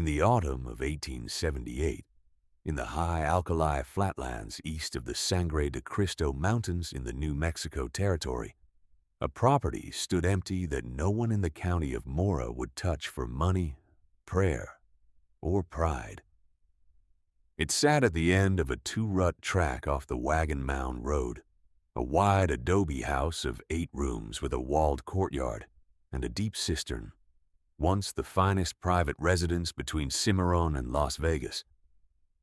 In the autumn of 1878, in the high alkali flatlands east of the Sangre de Cristo Mountains in the New Mexico Territory, a property stood empty that no one in the county of Mora would touch for money, prayer, or pride. It sat at the end of a two-rut track off the Wagon Mound Road, a wide adobe house of 8 rooms with a walled courtyard and a deep cistern, once the finest private residence between Cimarron and Las Vegas.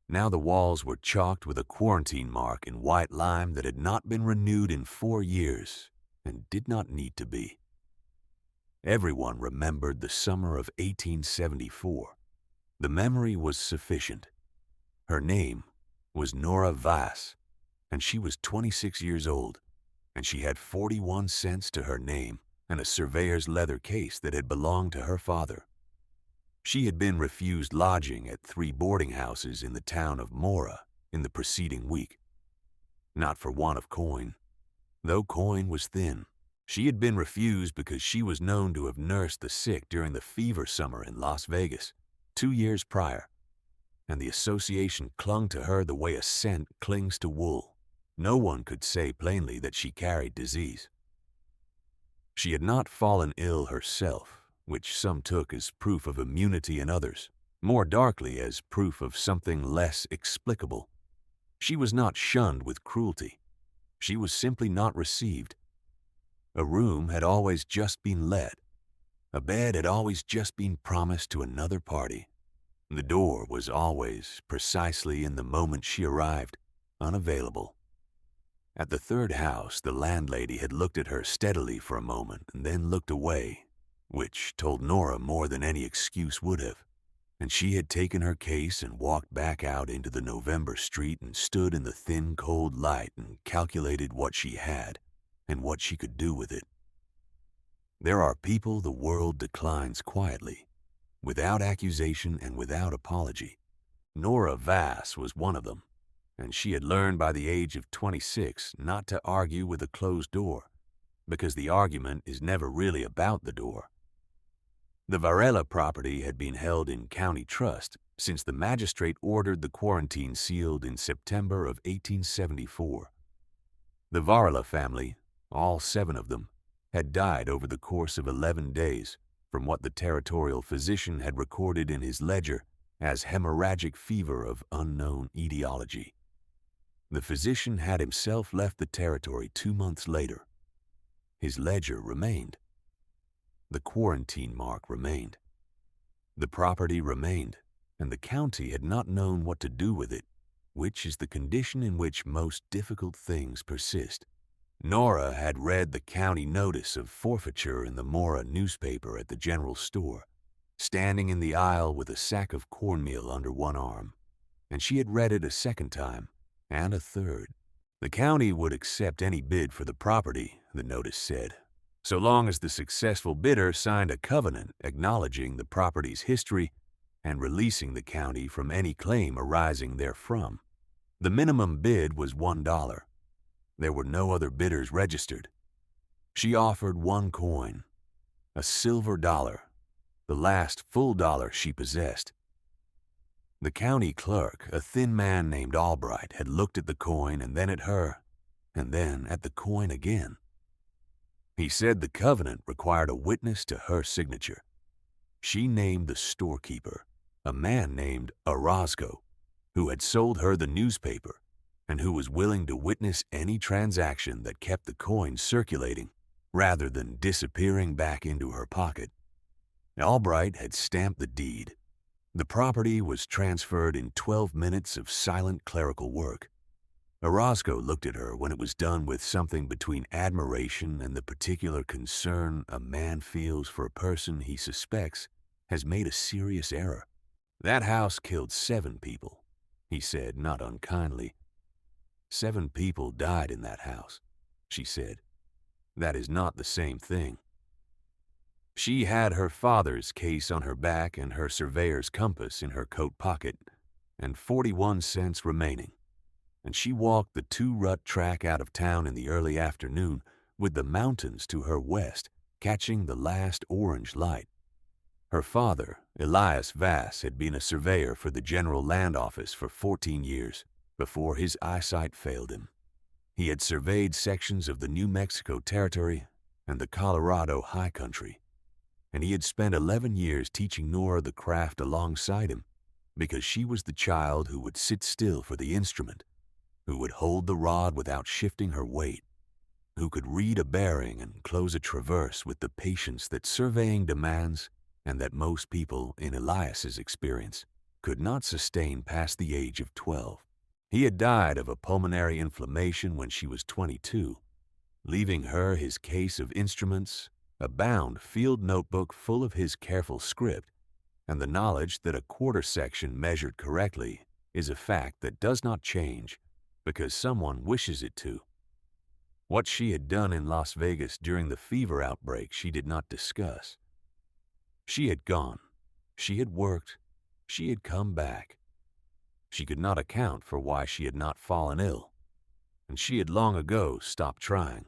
Now the walls were chalked with a quarantine mark in white lime that had not been renewed in 4 years and did not need to be. Everyone remembered the summer of 1874. The memory was sufficient. Her name was Nora Vass, and she was 26 years old, and she had 41 cents to her name and a surveyor's leather case that had belonged to her father. She had been refused lodging at 3 boarding houses in the town of Mora in the preceding week. Not for want of coin. Though coin was thin, she had been refused because she was known to have nursed the sick during the fever summer in Las Vegas 2 years prior, and the association clung to her the way a scent clings to wool. No one could say plainly that she carried disease. She had not fallen ill herself, which some took as proof of immunity in others, more darkly as proof of something less explicable. She was not shunned with cruelty. She was simply not received. A room had always just been let. A bed had always just been promised to another party. The door was always, precisely in the moment she arrived, unavailable. At the 3rd house, the landlady had looked at her steadily for a moment and then looked away, which told Nora more than any excuse would have, and she had taken her case and walked back out into the November street and stood in the thin, cold light and calculated what she had and what she could do with it. There are people the world declines quietly, without accusation and without apology. Nora Vass was one of them, and she had learned by the age of 26 not to argue with a closed door, because the argument is never really about the door. The Varela property had been held in county trust since the magistrate ordered the quarantine sealed in September of 1874. The Varela family, all 7 of them, had died over the course of 11 days from what the territorial physician had recorded in his ledger as hemorrhagic fever of unknown etiology. The physician had himself left the territory 2 months later. His ledger remained. The quarantine mark remained. The property remained, and the county had not known what to do with it, which is the condition in which most difficult things persist. Nora had read the county notice of forfeiture in the Mora newspaper at the general store, standing in the aisle with a sack of cornmeal under one arm, and she had read it a second time, and a third. The county would accept any bid for the property, the notice said, so long as the successful bidder signed a covenant acknowledging the property's history and releasing the county from any claim arising therefrom. The minimum bid was $1. There were no other bidders registered. She offered 1 coin, a silver dollar, the last full dollar she possessed. The county clerk, a thin man named Albright, had looked at the coin and then at her, and then at the coin again. He said the covenant required a witness to her signature. She named the storekeeper, a man named Orozco, who had sold her the newspaper and who was willing to witness any transaction that kept the coin circulating rather than disappearing back into her pocket. Albright had stamped the deed. The property was transferred in 12 minutes of silent clerical work. Orozco looked at her when it was done with something between admiration and the particular concern a man feels for a person he suspects has made a serious error. "That house killed 7 people," he said, not unkindly. "7 people died in that house," she said. "That is not the same thing." She had her father's case on her back and her surveyor's compass in her coat pocket, and 41 cents remaining, and she walked the 2-rut track out of town in the early afternoon with the mountains to her west, catching the last orange light. Her father, Elias Vass, had been a surveyor for the General Land Office for 14 years before his eyesight failed him. He had surveyed sections of the New Mexico Territory and the Colorado High Country, and he had spent 11 years teaching Nora the craft alongside him because she was the child who would sit still for the instrument, who would hold the rod without shifting her weight, who could read a bearing and close a traverse with the patience that surveying demands and that most people, in Elias's experience, could not sustain past the age of 12. He had died of a pulmonary inflammation when she was 22, leaving her his case of instruments, a bound field notebook full of his careful script, and the knowledge that a quarter section measured correctly is a fact that does not change because someone wishes it to. What she had done in Las Vegas during the fever outbreak she did not discuss. She had gone, she had worked, she had come back. She could not account for why she had not fallen ill, and she had long ago stopped trying.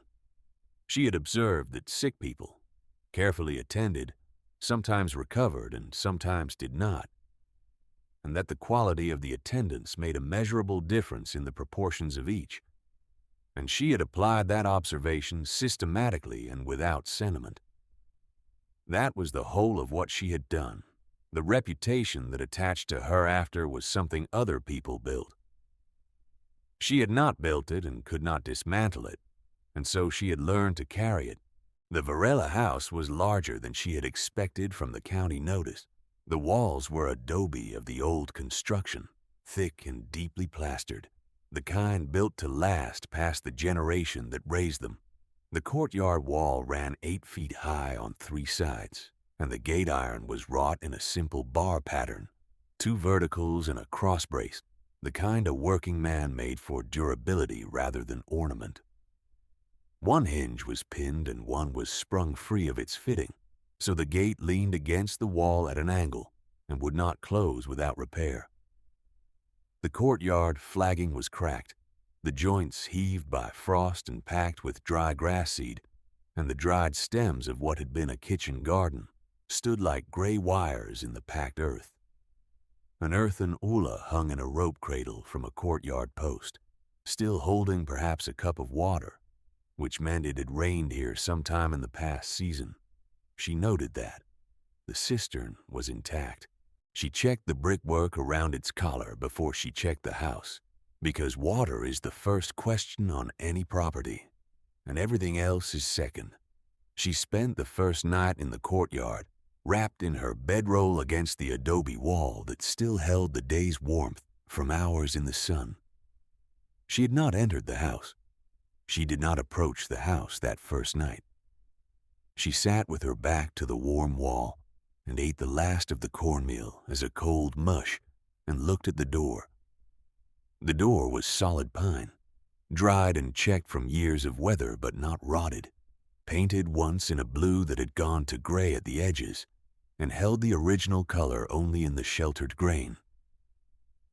She had observed that sick people, carefully attended, sometimes recovered and sometimes did not, and that the quality of the attendance made a measurable difference in the proportions of each, and she had applied that observation systematically and without sentiment. That was the whole of what she had done. The reputation that attached to her after was something other people built. She had not built it and could not dismantle it, and so she had learned to carry it. The Varela house was larger than she had expected from the county notice. The walls were adobe of the old construction, thick and deeply plastered, the kind built to last past the generation that raised them. The courtyard wall ran 8 feet high on 3 sides, and the gate iron was wrought in a simple bar pattern, 2 verticals and a cross brace, the kind a working man made for durability rather than ornament. One hinge was pinned and one was sprung free of its fitting, so the gate leaned against the wall at an angle and would not close without repair. The courtyard flagging was cracked, the joints heaved by frost and packed with dry grass seed, and the dried stems of what had been a kitchen garden stood like gray wires in the packed earth. An earthen olla hung in a rope cradle from a courtyard post, still holding perhaps a cup of water, which meant it had rained here sometime in the past season. She noted that. The cistern was intact. She checked the brickwork around its collar before she checked the house, because water is the first question on any property, and everything else is second. She spent the first night in the courtyard, wrapped in her bedroll against the adobe wall that still held the day's warmth from hours in the sun. She had not entered the house. She did not approach the house that first night. She sat with her back to the warm wall and ate the last of the cornmeal as a cold mush and looked at the door. The door was solid pine, dried and checked from years of weather but not rotted, painted once in a blue that had gone to gray at the edges and held the original color only in the sheltered grain.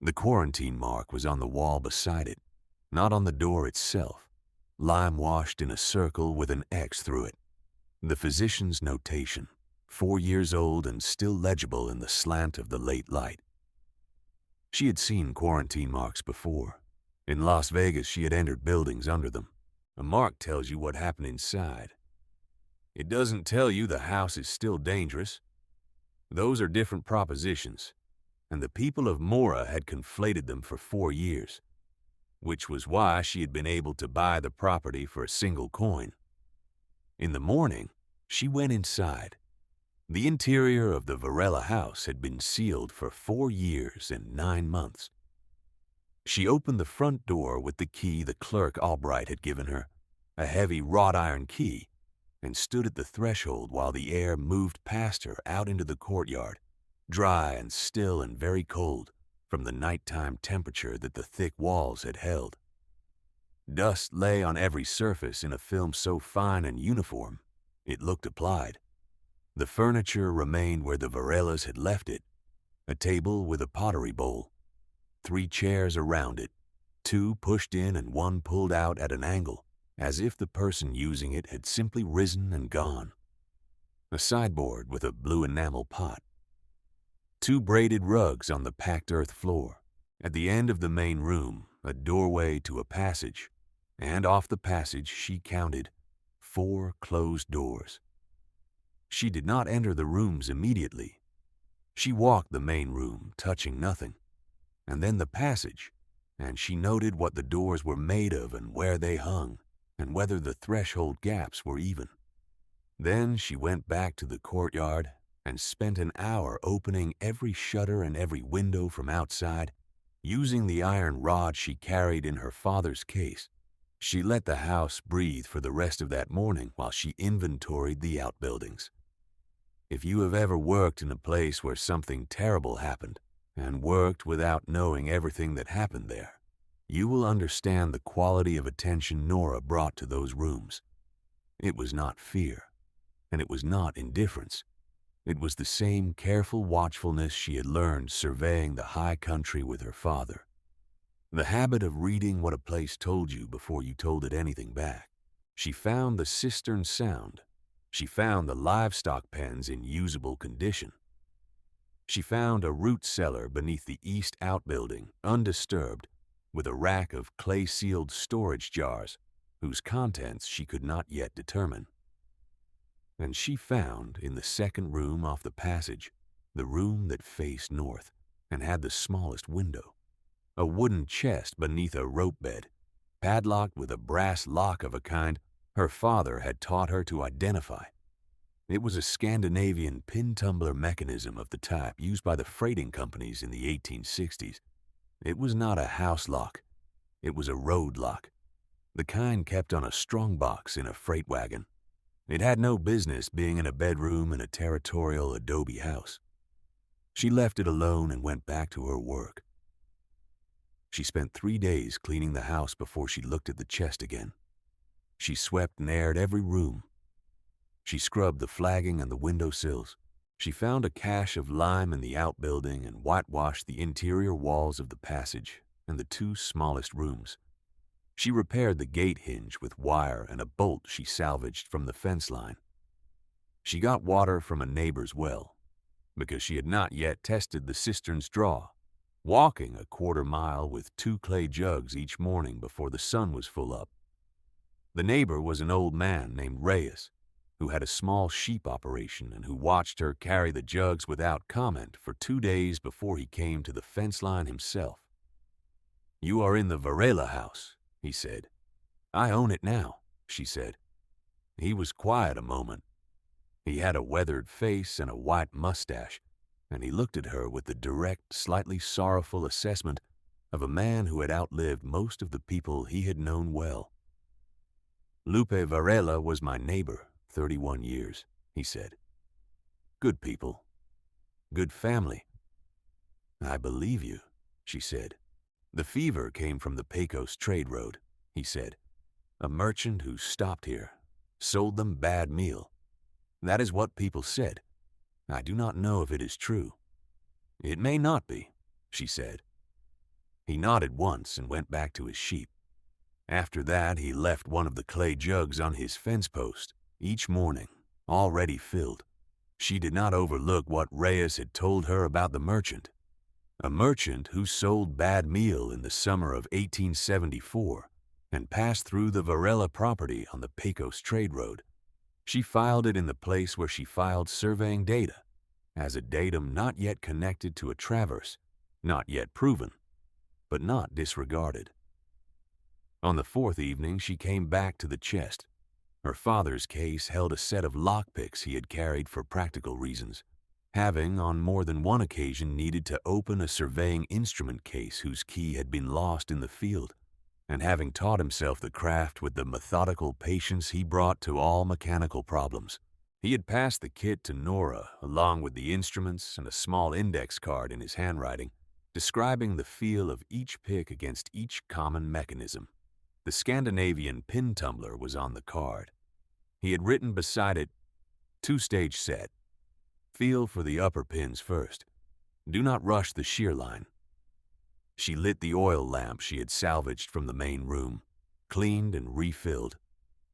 The quarantine mark was on the wall beside it, not on the door itself, lime-washed in a circle with an X through it. The physician's notation, 4 years old and still legible in the slant of the late light. She had seen quarantine marks before. In Las Vegas, she had entered buildings under them. A mark tells you what happened inside. It doesn't tell you the house is still dangerous. Those are different propositions, and the people of Mora had conflated them for 4 years, which was why she had been able to buy the property for a single coin. In the morning, she went inside. The interior of the Varela house had been sealed for 4 years and 9 months. She opened the front door with the key the clerk Albright had given her, a heavy wrought iron key, and stood at the threshold while the air moved past her out into the courtyard, dry and still and very cold from the nighttime temperature that the thick walls had held. Dust lay on every surface in a film so fine and uniform, it looked applied. The furniture remained where the Varelas had left it, a table with a pottery bowl, 3 chairs around it, 2 pushed in and 1 pulled out at an angle, as if the person using it had simply risen and gone. A sideboard with a blue enamel pot, Two braided rugs on the packed earth floor. At the end of the main room, a doorway to a passage, and off the passage she counted 4 closed doors. She did not enter the rooms immediately. She walked the main room, touching nothing, and then the passage, and she noted what the doors were made of and where they hung, and whether the threshold gaps were even. Then she went back to the courtyard and spent an hour opening every shutter and every window from outside, using the iron rod she carried in her father's case. She let the house breathe for the rest of that morning while she inventoried the outbuildings. If you have ever worked in a place where something terrible happened, and worked without knowing everything that happened there, you will understand the quality of attention Nora brought to those rooms. It was not fear, and it was not indifference. It was the same careful watchfulness she had learned surveying the high country with her father. The habit of reading what a place told you before you told it anything back. She found the cistern sound. She found the livestock pens in usable condition. She found a root cellar beneath the east outbuilding, undisturbed, with a rack of clay-sealed storage jars, whose contents she could not yet determine. And she found, in the second room off the passage, the room that faced north and had the smallest window, a wooden chest beneath a rope bed, padlocked with a brass lock of a kind her father had taught her to identify. It was a Scandinavian pin-tumbler mechanism of the type used by the freighting companies in the 1860s. It was not a house lock. It was a road lock, the kind kept on a strong box in a freight wagon. It had no business being in a bedroom in a territorial adobe house. She left it alone and went back to her work. She spent 3 days cleaning the house before she looked at the chest again. She swept and aired every room. She scrubbed the flagging and the window sills. She found a cache of lime in the outbuilding and whitewashed the interior walls of the passage and the 2 smallest rooms. She repaired the gate hinge with wire and a bolt she salvaged from the fence line. She got water from a neighbor's well, because she had not yet tested the cistern's draw, walking a quarter mile with 2 clay jugs each morning before the sun was full up. The neighbor was an old man named Reyes, who had a small sheep operation and who watched her carry the jugs without comment for 2 days before he came to the fence line himself. "You are in the Varela house," he said. "I own it now," she said. He was quiet a moment. He had a weathered face and a white mustache, and he looked at her with the direct, slightly sorrowful assessment of a man who had outlived most of the people he had known well. "Lupe Varela was my neighbor, 31 years, he said. "Good people. Good family." "I believe you," she said. "The fever came from the Pecos trade road," he said. "A merchant who stopped here, sold them bad meal. That is what people said. I do not know if it is true." "It may not be," she said. He nodded once and went back to his sheep. After that, he left one of the clay jugs on his fence post each morning, already filled. She did not overlook what Reyes had told her about the merchant. A merchant who sold bad meal in the summer of 1874 and passed through the Varela property on the Pecos trade road. She filed it in the place where she filed surveying data, as a datum not yet connected to a traverse, not yet proven, but not disregarded. On the 4th evening, she came back to the chest. Her father's case held a set of lockpicks he had carried for practical reasons, having on more than one occasion needed to open a surveying instrument case whose key had been lost in the field, and having taught himself the craft with the methodical patience he brought to all mechanical problems. He had passed the kit to Nora along with the instruments and a small index card in his handwriting, describing the feel of each pick against each common mechanism. The Scandinavian pin tumbler was on the card. He had written beside it, 2-stage set. Feel for the upper pins first. Do not rush the shear line. She lit the oil lamp she had salvaged from the main room, cleaned and refilled,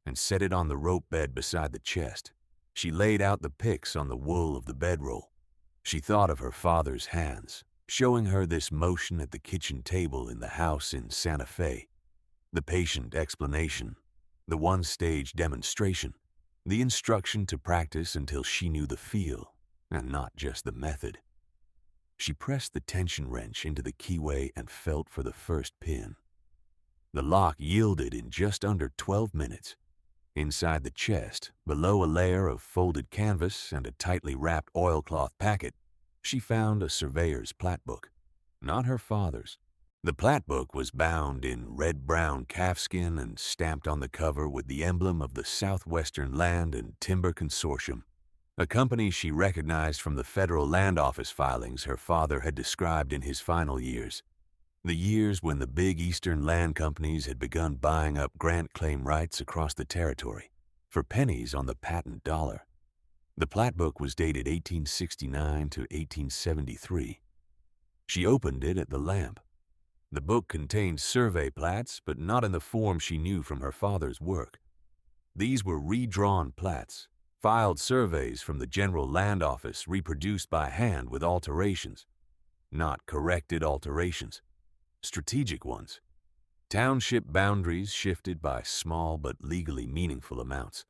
and set it on the rope bed beside the chest. She laid out the picks on the wool of the bedroll. She thought of her father's hands, showing her this motion at the kitchen table in the house in Santa Fe, the patient explanation, the one-stage demonstration, the instruction to practice until she knew the feel, and not just the method. She pressed the tension wrench into the keyway and felt for the first pin. The lock yielded in just under 12 minutes. Inside the chest, below a layer of folded canvas and a tightly wrapped oilcloth packet, she found a surveyor's plat book, not her father's. The plat book was bound in red-brown calfskin and stamped on the cover with the emblem of the Southwestern Land and Timber Consortium, a company she recognized from the federal land office filings her father had described in his final years, the years when the big Eastern land companies had begun buying up grant claim rights across the territory for pennies on the patent dollar. The plat book was dated 1869 to 1873. She opened it at the lamp. The book contained survey plats, but not in the form she knew from her father's work. These were redrawn plats, filed surveys from the General Land Office reproduced by hand with alterations, not corrected alterations, strategic ones. Township boundaries shifted by small but legally meaningful amounts.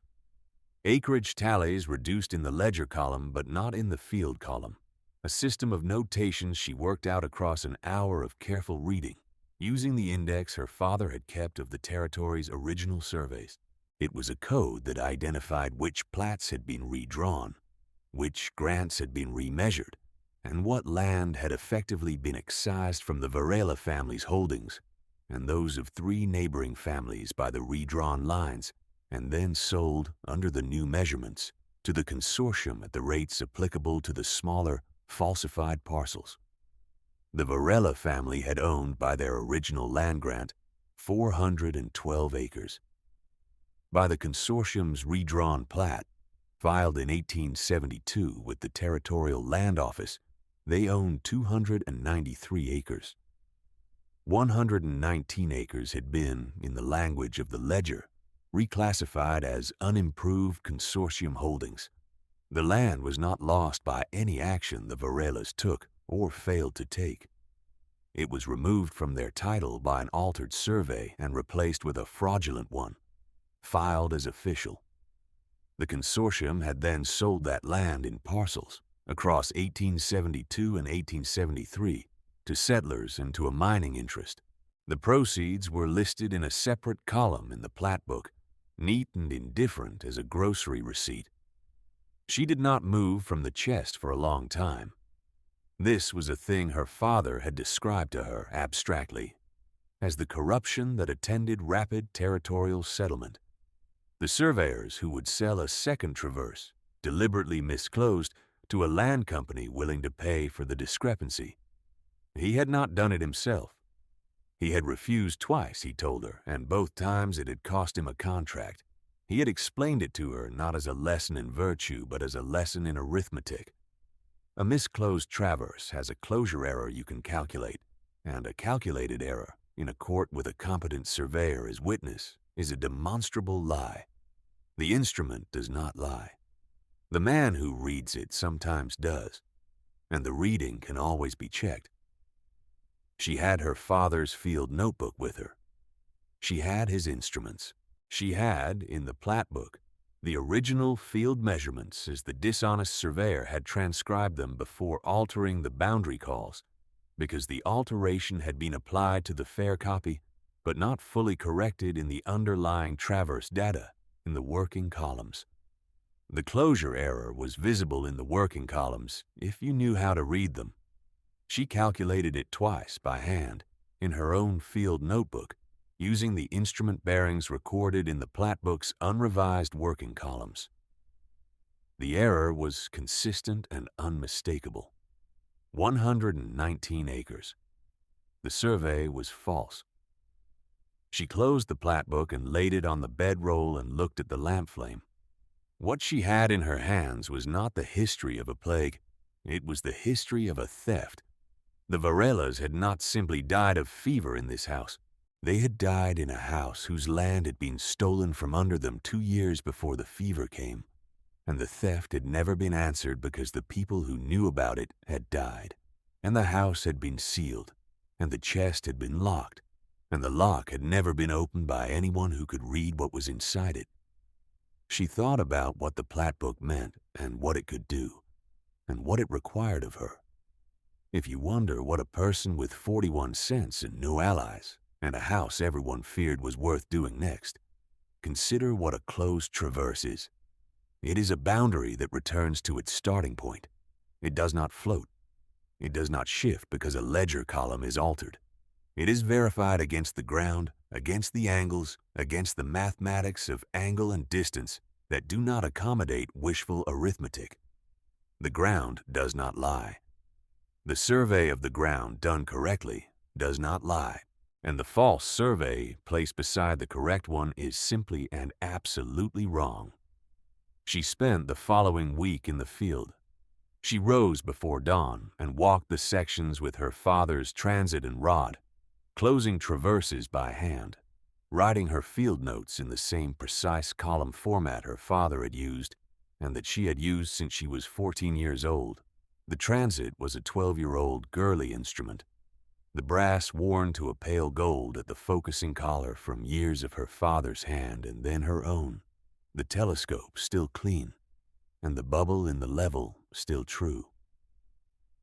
Acreage tallies reduced in the ledger column but not in the field column. A system of notations she worked out across an hour of careful reading, using the index her father had kept of the territory's original surveys. It was a code that identified which plats had been redrawn, which grants had been remeasured, and what land had effectively been excised from the Varela family's holdings and those of 3 neighboring families by the redrawn lines, and then sold under the new measurements to the consortium at the rates applicable to the smaller, falsified parcels. The Varela family had owned by their original land grant 412 acres. By the consortium's redrawn plat, filed in 1872 with the Territorial Land Office, they owned 293 acres. 119 acres had been, in the language of the ledger, reclassified as unimproved consortium holdings. The land was not lost by any action the Varelas took or failed to take. It was removed from their title by an altered survey and replaced with a fraudulent one, filed as official. The consortium had then sold that land in parcels across 1872 and 1873 to settlers and to a mining interest. The proceeds were listed in a separate column in the plat book, neat and indifferent as a grocery receipt. She did not move from the chest for a long time. This was a thing her father had described to her abstractly as the corruption that attended rapid territorial settlement. The surveyors who would sell a second traverse, deliberately misclosed, to a land company willing to pay for the discrepancy. He had not done it himself. He had refused twice, he told her, and both times it had cost him a contract. He had explained it to her not as a lesson in virtue, but as a lesson in arithmetic. A misclosed traverse has a closure error you can calculate, and a calculated error, in a court with a competent surveyor as witness, is a demonstrable lie. The instrument does not lie. The man who reads it sometimes does, and the reading can always be checked. She had her father's field notebook with her. She had his instruments. She had, in the plat book, the original field measurements as the dishonest surveyor had transcribed them before altering the boundary calls, because the alteration had been applied to the fair copy, but not fully corrected in the underlying traverse data in the working columns. The closure error was visible in the working columns if you knew how to read them. She calculated it twice by hand in her own field notebook, using the instrument bearings recorded in the plat book's unrevised working columns. The error was consistent and unmistakable. 119 acres. The survey was false. She closed the plat book and laid it on the bedroll and looked at the lamp flame. What she had in her hands was not the history of a plague. It was the history of a theft. The Varelas had not simply died of fever in this house. They had died in a house whose land had been stolen from under them 2 years before the fever came. and the theft had never been answered because the people who knew about it had died, and the house had been sealed, and the chest had been locked, and the lock had never been opened by anyone who could read what was inside it. She thought about what the Platt book meant and what it could do, and what it required of her. If you wonder what a person with 41 cents and no allies, and a house everyone feared was worth doing next, consider what a closed traverse is. It is a boundary that returns to its starting point. It does not float. It does not shift because a ledger column is altered. It is verified against the ground, against the angles, against the mathematics of angle and distance that do not accommodate wishful arithmetic. The ground does not lie. The survey of the ground done correctly does not lie, and the false survey placed beside the correct one is simply and absolutely wrong. She spent the following week in the field. She rose before dawn and walked the sections with her father's transit and rod, closing traverses by hand, writing her field notes in the same precise column format her father had used and that she had used since she was 14 years old. The transit was a 12-year-old girly instrument, the brass worn to a pale gold at the focusing collar from years of her father's hand and then her own, the telescope still clean, and the bubble in the level still true.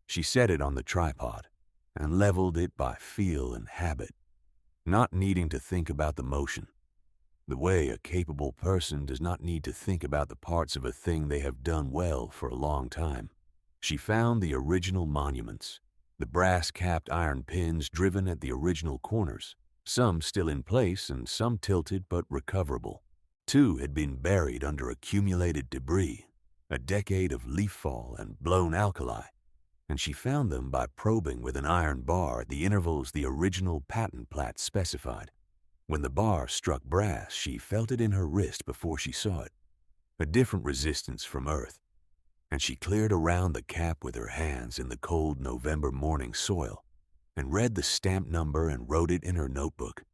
She set it on the tripod and leveled it by feel and habit, not needing to think about the motion, the way a capable person does not need to think about the parts of a thing they have done well for a long time. She found the original monuments, the brass-capped iron pins driven at the original corners, some still in place and some tilted but recoverable. 2 had been buried under accumulated debris, a decade of leaf fall and blown alkali, and she found them by probing with an iron bar at the intervals the original patent plat specified. When the bar struck brass, she felt it in her wrist before she saw it, a different resistance from earth, and she cleared around the cap with her hands in the cold November morning soil and read the stamp number and wrote it in her notebook.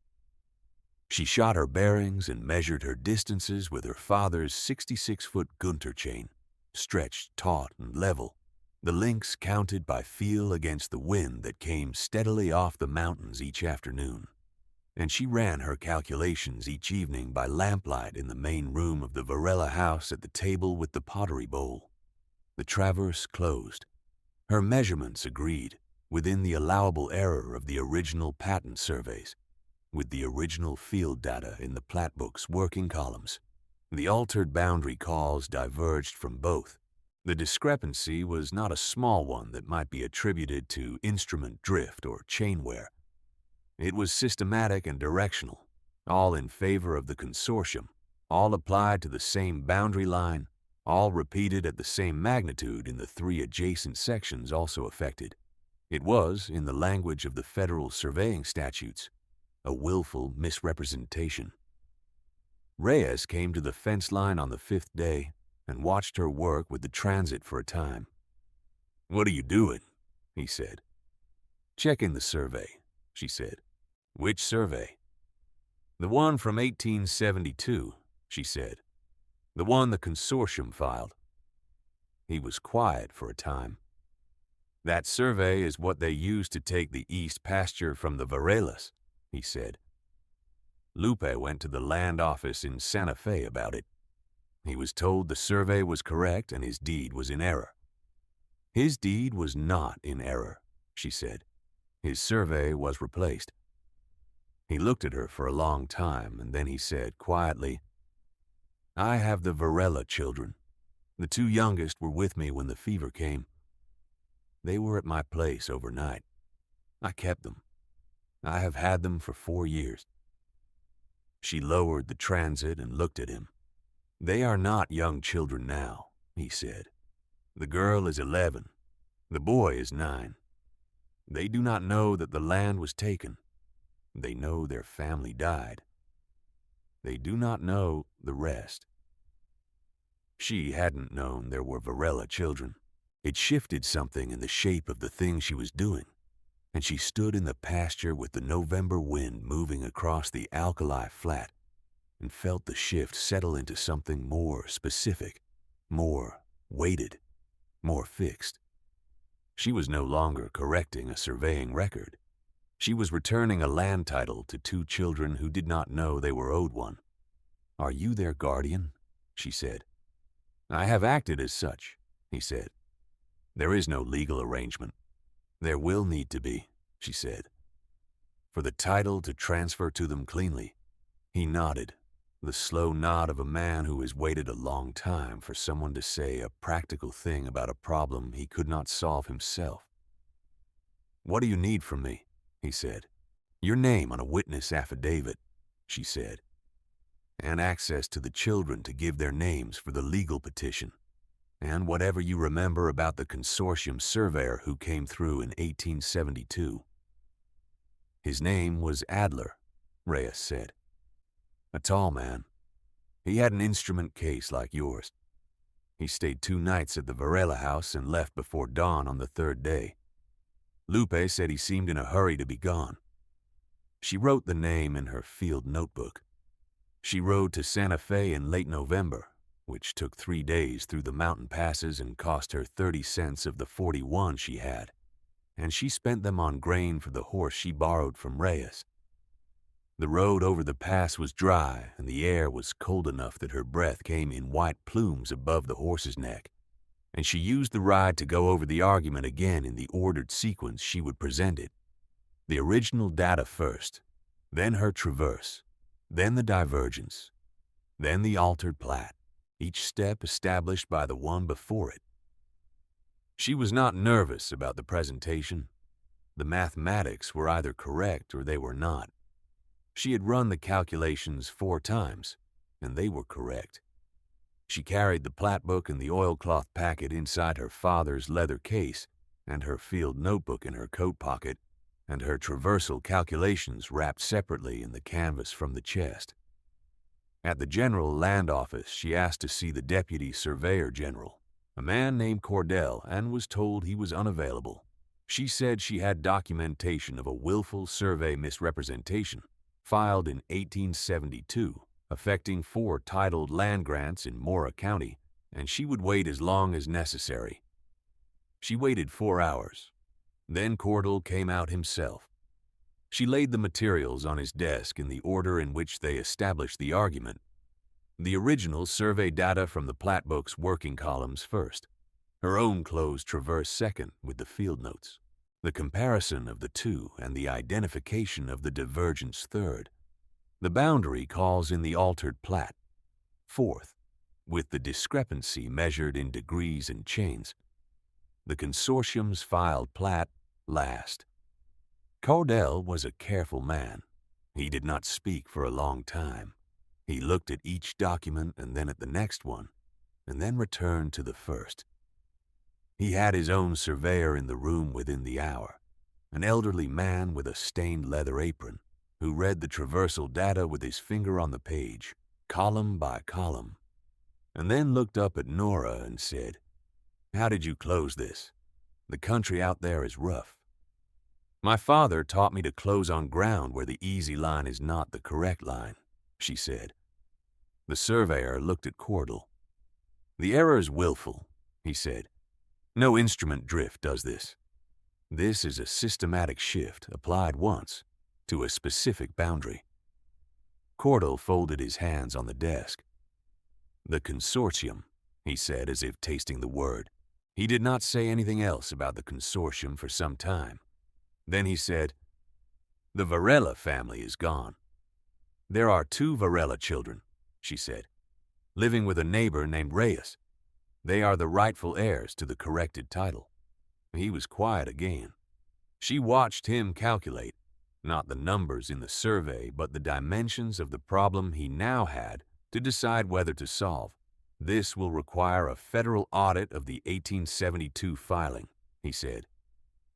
She shot her bearings and measured her distances with her father's 66-foot Gunter chain, stretched taut and level, the links counted by feel against the wind that came steadily off the mountains each afternoon. And she ran her calculations each evening by lamplight in the main room of the Varela house at the table with the pottery bowl. The traverse closed. Her measurements agreed, within the allowable error of the original patent surveys, with the original field data in the Platt book's working columns. The altered boundary calls diverged from both. The discrepancy was not a small one that might be attributed to instrument drift or chain wear. It was systematic and directional, all in favor of the consortium, all applied to the same boundary line, all repeated at the same magnitude in the 3 adjacent sections also affected. It was, in the language of the federal surveying statutes, a willful misrepresentation. Reyes came to the fence line on the 5th day and watched her work with the transit for a time. "What are you doing?" he said. "Checking the survey," she said. "Which survey?" "The one from 1872, she said. "The one the consortium filed." He was quiet for a time. "That survey is what they used to take the east pasture from the Varelas," he said. "Lupe went to the land office in Santa Fe about it. He was told the survey was correct and his deed was in error." "His deed was not in error," she said. "His survey was replaced." He looked at her for a long time, and then he said quietly, "I have the Varela children. The 2 youngest were with me when the fever came. They were at my place overnight. I kept them. I have had them for 4 years." She lowered the transit and looked at him. "They are not young children now," he said. "The girl is 11. The boy is 9. They do not know that the land was taken. They know their family died. They do not know the rest." She hadn't known there were Varela children. It shifted something in the shape of the thing she was doing, and she stood in the pasture with the November wind moving across the alkali flat and felt the shift settle into something more specific, more weighted, more fixed. She was no longer correcting a surveying record. She was returning a land title to two children who did not know they were owed one. "Are you their guardian?" she said. "I have acted as such," he said. "There is no legal arrangement." "There will need to be," she said, "for the title to transfer to them cleanly." He nodded, the slow nod of a man who has waited a long time for someone to say a practical thing about a problem he could not solve himself. "What do you need from me?" he said. "Your name on a witness affidavit," she said, "and access to the children to give their names for the legal petition, and whatever you remember about the consortium surveyor who came through in 1872. "His name was Adler," Reyes said. "A tall man. He had an instrument case like yours. He stayed 2 nights at the Varela house and left before dawn on the 3rd day. Lupe said he seemed in a hurry to be gone." She wrote the name in her field notebook. She rode to Santa Fe in late November, which took 3 days through the mountain passes and cost her 30 cents of the 41 she had, and she spent them on grain for the horse she borrowed from Reyes. The road over the pass was dry, and the air was cold enough that her breath came in white plumes above the horse's neck, and she used the ride to go over the argument again in the ordered sequence she would present it. The original data first, then her traverse, then the divergence, then the altered plat, each step established by the one before it. She was not nervous about the presentation. The mathematics were either correct or they were not. She had run the calculations 4 times, and they were correct. She carried the plat book and the oilcloth packet inside her father's leather case, and her field notebook in her coat pocket, and her traversal calculations wrapped separately in the canvas from the chest. At the General Land Office, she asked to see the Deputy Surveyor General, a man named Cordell, and was told he was unavailable. She said she had documentation of a willful survey misrepresentation filed in 1872, affecting 4 titled land grants in Mora County, and she would wait as long as necessary. She waited 4 hours. Then Cordell came out himself. She laid the materials on his desk in the order in which they established the argument. The original survey data from the plat book's working columns first, her own closed traverse second with the field notes, the comparison of the two and the identification of the divergence third, the boundary calls in the altered plat fourth, with the discrepancy measured in degrees and chains, the consortium's filed plat last. Cordell was a careful man. He did not speak for a long time. He looked at each document and then at the next one, and then returned to the first. He had his own surveyor in the room within the hour, an elderly man with a stained leather apron, who read the traversal data with his finger on the page, column by column, and then looked up at Nora and said, "How did you close this? The country out there is rough." "My father taught me to close on ground where the easy line is not the correct line," she said. The surveyor looked at Cordell. "The error is willful," he said. "No instrument drift does this. This is a systematic shift applied once to a specific boundary." Cordell folded his hands on the desk. "The consortium," he said as if tasting the word. He did not say anything else about the consortium for some time. Then he said, "The Varela family is gone. There are 2 Varela children," she said, "living with a neighbor named Reyes. They are the rightful heirs to the corrected title." He was quiet again. She watched him calculate, not the numbers in the survey, but the dimensions of the problem he now had to decide whether to solve. "This will require a federal audit of the 1872 filing," he said.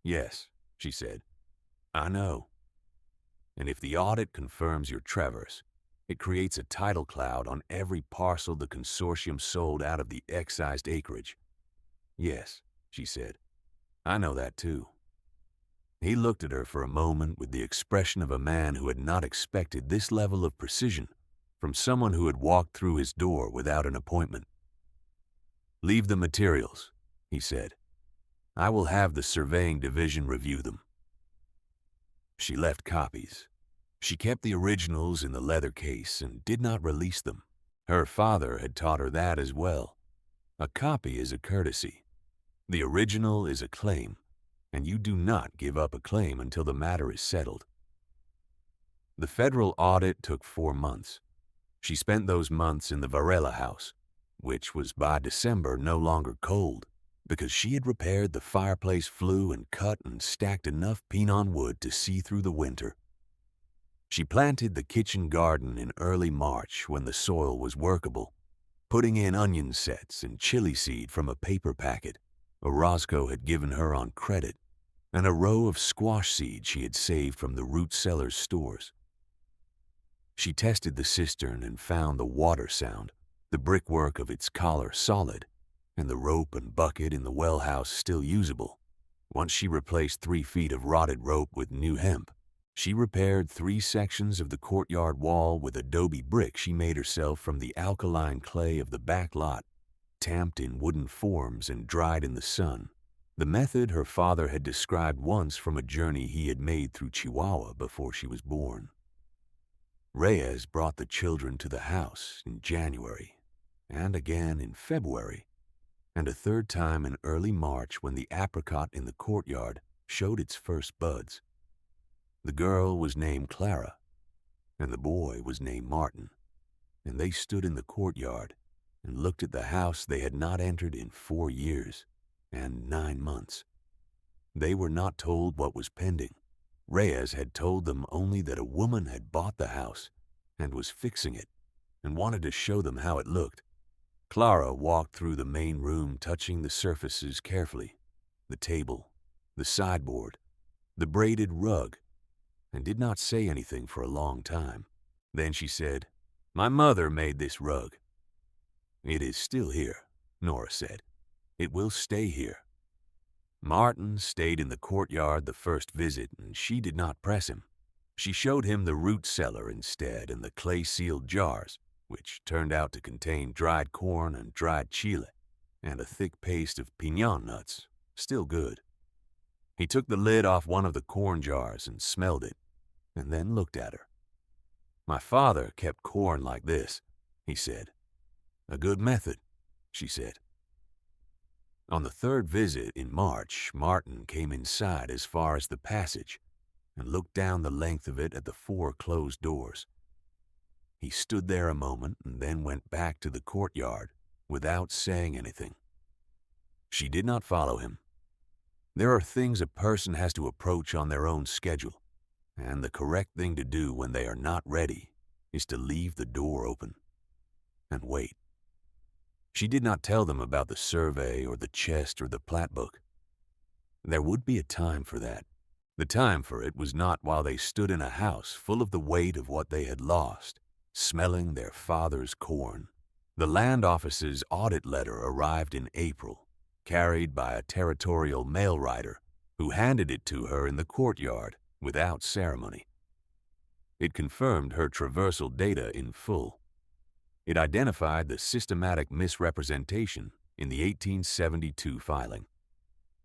"Yes," she said, "I know. And if the audit confirms your traverse, it creates a title cloud on every parcel the consortium sold out of the excised acreage." "Yes," she said, "I know that too." He looked at her for a moment with the expression of a man who had not expected this level of precision from someone who had walked through his door without an appointment. "Leave the materials," he said. "I will have the surveying division review them." She left copies. She kept the originals in the leather case and did not release them. Her father had taught her that as well. A copy is a courtesy. The original is a claim, and you do not give up a claim until the matter is settled. The federal audit took 4 months. She spent those months in the Varela house, which was by December no longer cold, because she had repaired the fireplace flue and cut and stacked enough pinon wood to see through the winter. She planted the kitchen garden in early March when the soil was workable, putting in onion sets and chili seed from a paper packet Orozco had given her on credit, and a row of squash seed she had saved from the root seller's stores. She tested the cistern and found the water sound, the brickwork of its collar solid, and the rope and bucket in the well house still usable. Once she replaced 3 feet of rotted rope with new hemp, she repaired 3 sections of the courtyard wall with adobe brick she made herself from the alkaline clay of the back lot, tamped in wooden forms and dried in the sun. The method her father had described once from a journey he had made through Chihuahua before she was born. Reyes brought the children to the house in January, and again in February, and a third time in early March when the apricot in the courtyard showed its first buds. The girl was named Clara, and the boy was named Martin, and they stood in the courtyard and looked at the house they had not entered in 4 years and 9 months. They were not told what was pending. Reyes had told them only that a woman had bought the house and was fixing it and wanted to show them how it looked. Clara walked through the main room, touching the surfaces carefully, the table, the sideboard, the braided rug, and did not say anything for a long time. Then she said, "My mother made this rug." "It is still here," Nora said. "It will stay here." Martin stayed in the courtyard the first visit, and she did not press him. She showed him the root cellar instead and the clay-sealed jars, which turned out to contain dried corn and dried chile, and a thick paste of piñon nuts, still good. He took the lid off one of the corn jars and smelled it, and then looked at her. "My father kept corn like this," he said. "A good method," she said. On the third visit in March, Martin came inside as far as the passage and looked down the length of it at the 4 closed doors. He stood there a moment and then went back to the courtyard without saying anything. She did not follow him. There are things a person has to approach on their own schedule, and the correct thing to do when they are not ready is to leave the door open and wait. She did not tell them about the survey or the chest or the plat book. There would be a time for that. The time for it was not while they stood in a house full of the weight of what they had lost, smelling their father's corn. The land office's audit letter arrived in April, carried by a territorial mail rider who handed it to her in the courtyard without ceremony. It confirmed her traversal data in full. It identified the systematic misrepresentation in the 1872 filing.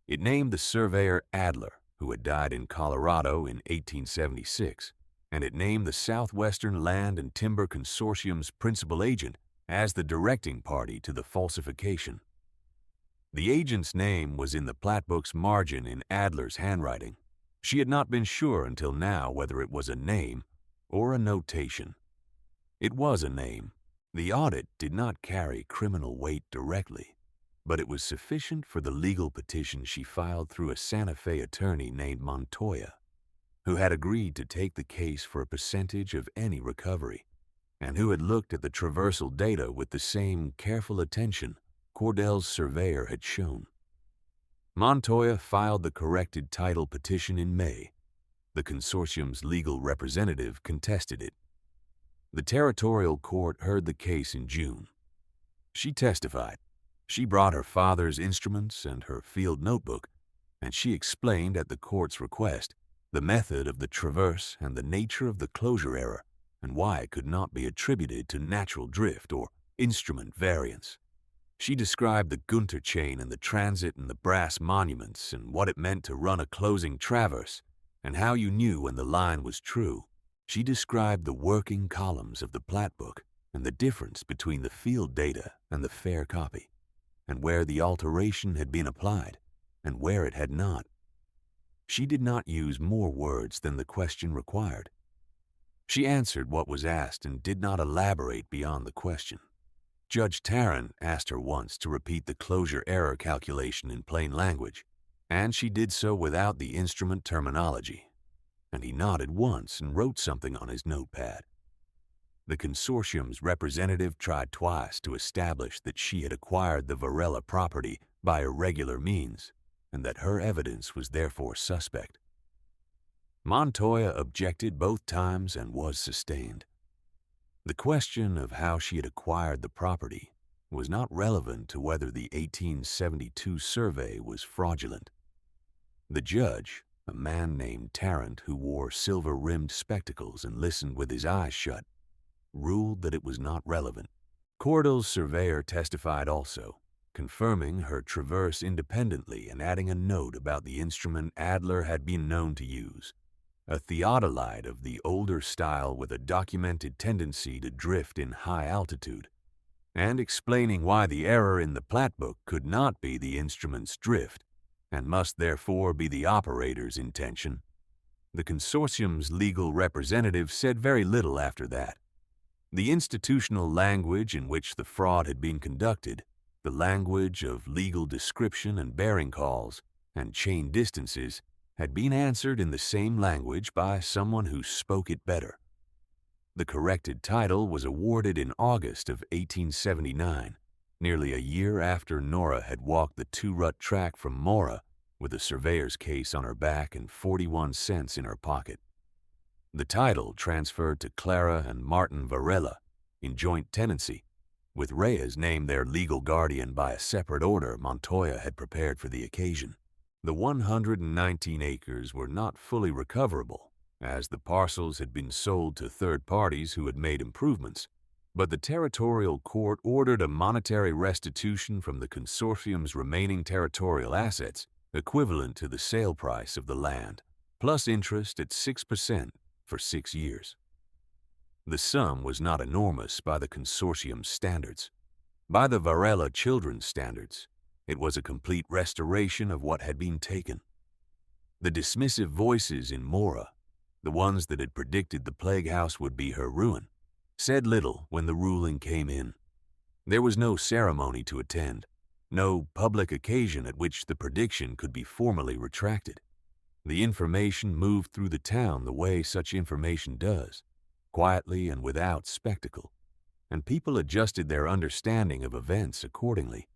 It named the surveyor Adler, who had died in Colorado in 1876, and it named the Southwestern Land and Timber Consortium's principal agent as the directing party to the falsification. The agent's name was in the plat book's margin in Adler's handwriting. She had not been sure until now whether it was a name or a notation. It was a name. The audit did not carry criminal weight directly, but it was sufficient for the legal petition she filed through a Santa Fe attorney named Montoya, who had agreed to take the case for a percentage of any recovery, and who had looked at the traversal data with the same careful attention Cordell's surveyor had shown. Montoya filed the corrected title petition in May. The consortium's legal representative contested it. The territorial court heard the case in June. She testified. She brought her father's instruments and her field notebook, and she explained at the court's request the method of the traverse and the nature of the closure error and why it could not be attributed to natural drift or instrument variance. She described the Gunter chain and the transit and the brass monuments and what it meant to run a closing traverse and how you knew when the line was true. She described the working columns of the plat book and the difference between the field data and the fair copy, and where the alteration had been applied and where it had not. She did not use more words than the question required. She answered what was asked and did not elaborate beyond the question. Judge Tarrant asked her once to repeat the closure error calculation in plain language, and she did so without the instrument terminology, and he nodded once and wrote something on his notepad. The consortium's representative tried twice to establish that she had acquired the Varela property by irregular means, and that her evidence was therefore suspect. Montoya objected both times and was sustained. The question of how she had acquired the property was not relevant to whether the 1872 survey was fraudulent. The judge, a man named Tarrant who wore silver-rimmed spectacles and listened with his eyes shut, ruled that it was not relevant. Cordell's surveyor testified also, confirming her traverse independently and adding a note about the instrument Adler had been known to use, a theodolite of the older style with a documented tendency to drift in high altitude, and explaining why the error in the plat book could not be the instrument's drift and must therefore be the operator's intention. The consortium's legal representative said very little after that. The institutional language in which the fraud had been conducted, the language of legal description and bearing calls and chain distances, had been answered in the same language by someone who spoke it better. The corrected title was awarded in August of 1879, nearly a year after Nora had walked the two-rut track from Mora with a surveyor's case on her back and 41 cents in her pocket. The title transferred to Clara and Martin Varela in joint tenancy, with Reyes named their legal guardian by a separate order Montoya had prepared for the occasion. The 119 acres were not fully recoverable, as the parcels had been sold to third parties who had made improvements, but the territorial court ordered a monetary restitution from the consortium's remaining territorial assets, equivalent to the sale price of the land, plus interest at 6% for 6 years. The sum was not enormous by the consortium's standards. By the Varela children's standards, it was a complete restoration of what had been taken. The dismissive voices in Mora, the ones that had predicted the plague house would be her ruin, said little when the ruling came in. There was no ceremony to attend, no public occasion at which the prediction could be formally retracted. The information moved through the town the way such information does, quietly and without spectacle, and people adjusted their understanding of events accordingly.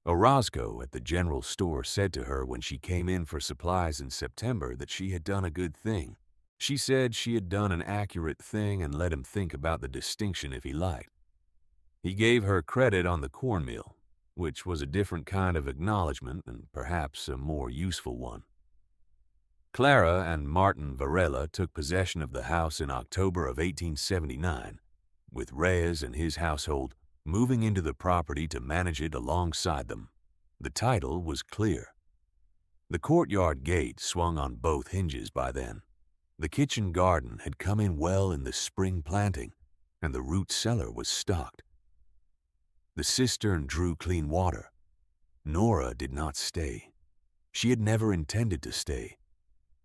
Orozco at the general store said to her when she came in for supplies in September that she had done a good thing. She said she had done an accurate thing and let him think about the distinction if he liked. He gave her credit on the cornmeal, which was a different kind of acknowledgement and perhaps a more useful one. Clara and Martin Varela took possession of the house in October of 1879, with Reyes and his household moving into the property to manage it alongside them. The title was clear. The courtyard gate swung on both hinges by then. The kitchen garden had come in well in the spring planting, and the root cellar was stocked. The cistern drew clean water. Nora did not stay. She had never intended to stay.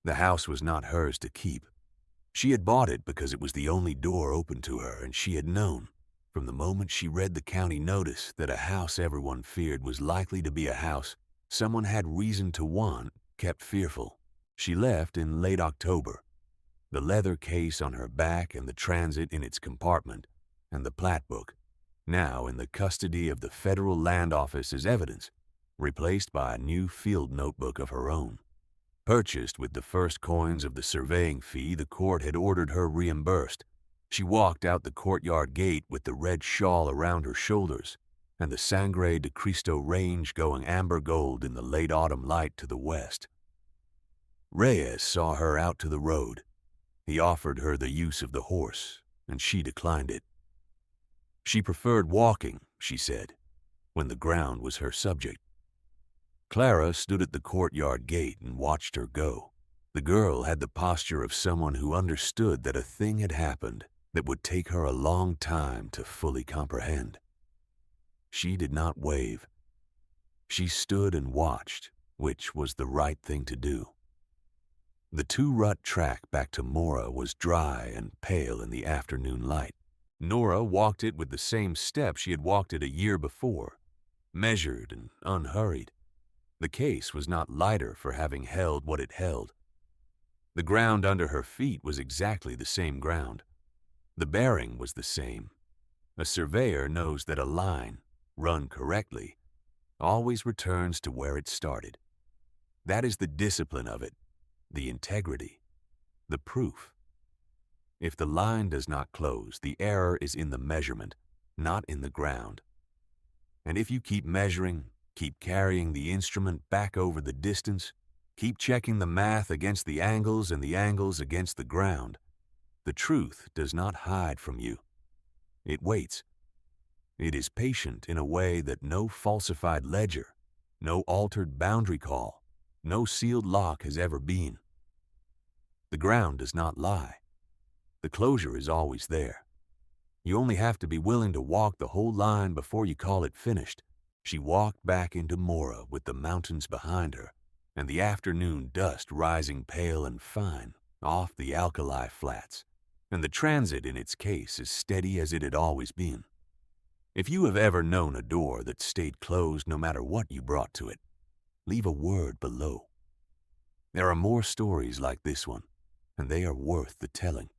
The house was not hers to keep. She had bought it because it was the only door open to her, and she had known, from the moment she read the county notice, that a house everyone feared was likely to be a house someone had reason to want, kept fearful. She left in late October, the leather case on her back and the transit in its compartment, and the plat book, now in the custody of the Federal Land Office as evidence, replaced by a new field notebook of her own. Purchased with the first coins of the surveying fee the court had ordered her reimbursed, she walked out the courtyard gate with the red shawl around her shoulders and the Sangre de Cristo range going amber gold in the late autumn light to the west. Reyes saw her out to the road. He offered her the use of the horse, and she declined it. She preferred walking, she said. when the ground was her subject. Clara stood at the courtyard gate and watched her go. The girl had the posture of someone who understood that a thing had happened that would take her a long time to fully comprehend. She did not wave. She stood and watched, which was the right thing to do. The two-rut track back to Mora was dry and pale in the afternoon light. Nora walked it with the same step she had walked it a year before, measured and unhurried. The case was not lighter for having held what it held. The ground under her feet was exactly the same ground. The bearing was the same. A surveyor knows that a line, run correctly, always returns to where it started. That is the discipline of it, the integrity, the proof. If the line does not close, the error is in the measurement, not in the ground. And if you keep measuring, keep carrying the instrument back over the distance, keep checking the math against the angles and the angles against the ground, the truth does not hide from you. It waits. It is patient in a way that no falsified ledger, no altered boundary call, no sealed lock has ever been. The ground does not lie. The closure is always there. You only have to be willing to walk the whole line before you call it finished. She walked back into Mora with the mountains behind her and the afternoon dust rising pale and fine off the alkali flats, and the transit in its case as steady as it had always been. If you have ever known a door that stayed closed no matter what you brought to it, leave a word below. There are more stories like this one, and they are worth the telling.